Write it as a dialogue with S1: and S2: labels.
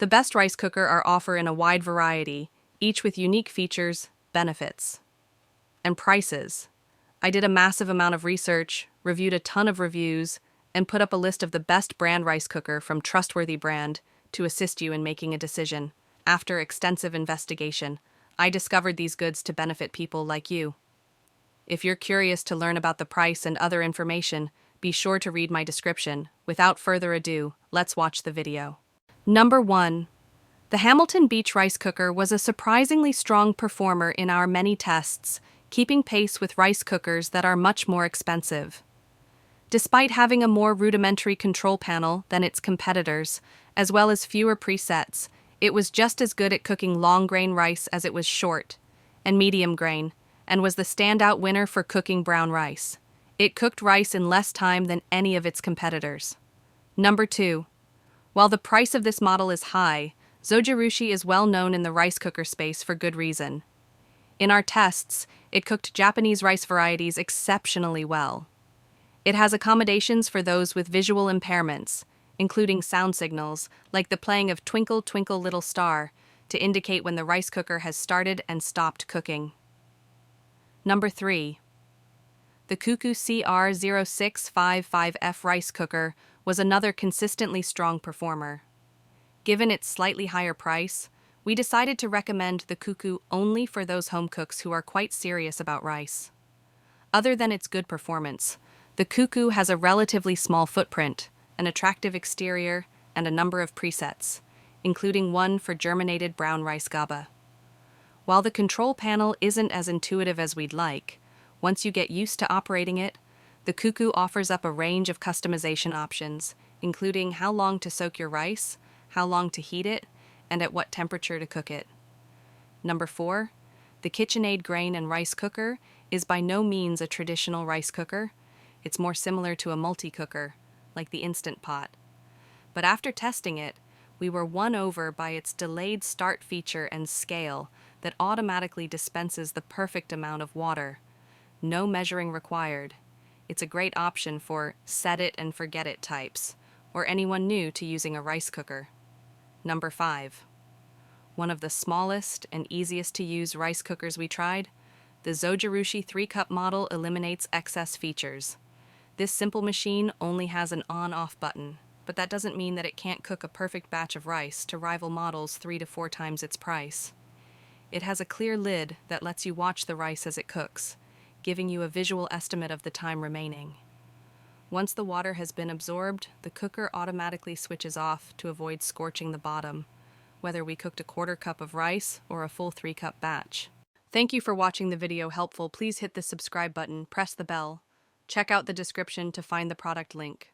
S1: The best rice cooker are offered in a wide variety, each with unique features, benefits, and prices. I did a massive amount of research, reviewed a ton of reviews, and put up a list of the best brand rice cooker from trustworthy brand to assist you in making a decision. After extensive investigation, I discovered these goods to benefit people like you. If you're curious to learn about the price and other information, be sure to read my description. Without further ado, let's watch the video. Number 1. The Hamilton Beach Rice Cooker was a surprisingly strong performer in our many tests, keeping pace with rice cookers that are much more expensive. Despite having a more rudimentary control panel than its competitors, as well as fewer presets, it was just as good at cooking long-grain rice as it was short and medium grain, and was the standout winner for cooking brown rice. It cooked rice in less time than any of its competitors. Number 2. While the price of this model is high, Zojirushi is well known in the rice cooker space for good reason. In our tests, it cooked Japanese rice varieties exceptionally well. It has accommodations for those with visual impairments, including sound signals, like the playing of Twinkle Twinkle Little Star, to indicate when the rice cooker has started and stopped cooking. Number 3. The CUCKOO CR0655F rice cooker was another consistently strong performer. Given its slightly higher price, we decided to recommend the CUCKOO only for those home cooks who are quite serious about rice. Other than its good performance, the CUCKOO has a relatively small footprint, an attractive exterior, and a number of presets, including one for germinated brown rice gaba. While the control panel isn't as intuitive as we'd like, once you get used to operating it, the CUCKOO offers up a range of customization options, including how long to soak your rice, how long to heat it, and at what temperature to cook it. Number 4. The KitchenAid grain and rice cooker is by no means a traditional rice cooker. It's more similar to a multi-cooker, like the Instant Pot. But after testing it, we were won over by its delayed start feature and scale that automatically dispenses the perfect amount of water. No measuring required. It's a great option for set it and forget it types, or anyone new to using a rice cooker. Number 5. One of the smallest and easiest to use rice cookers we tried, the Zojirushi 3-cup model eliminates excess features. This simple machine only has an on-off button, but that doesn't mean that it can't cook a perfect batch of rice to rival models 3 to 4 times its price. It has a clear lid that lets you watch the rice as it cooks, giving you a visual estimate of the time remaining. Once the water has been absorbed, the cooker automatically switches off to avoid scorching the bottom, whether we cooked a 1/4 cup of rice or a full 3-cup batch. Thank you for watching the video helpful. Please hit the subscribe button, press the bell. Check out the description to find the product link.